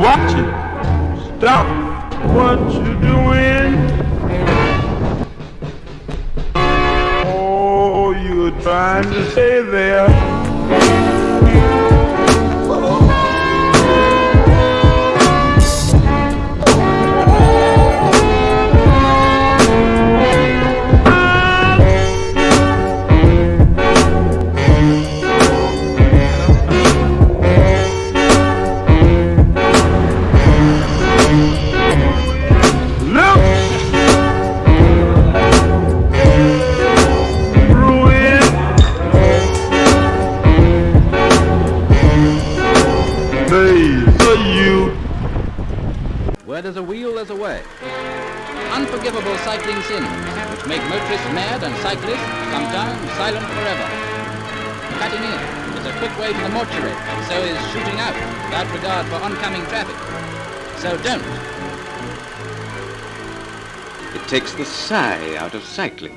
Watch it. Stop what you're doing. Oh, you're trying to stay there. Where there's a wheel, there's a way. Unforgivable cycling sins, which make motorists mad and cyclists sometimes silent forever. Cutting in is a quick way to the mortuary, so is shooting out without regard for oncoming traffic. So don't. It takes the sigh out of cycling.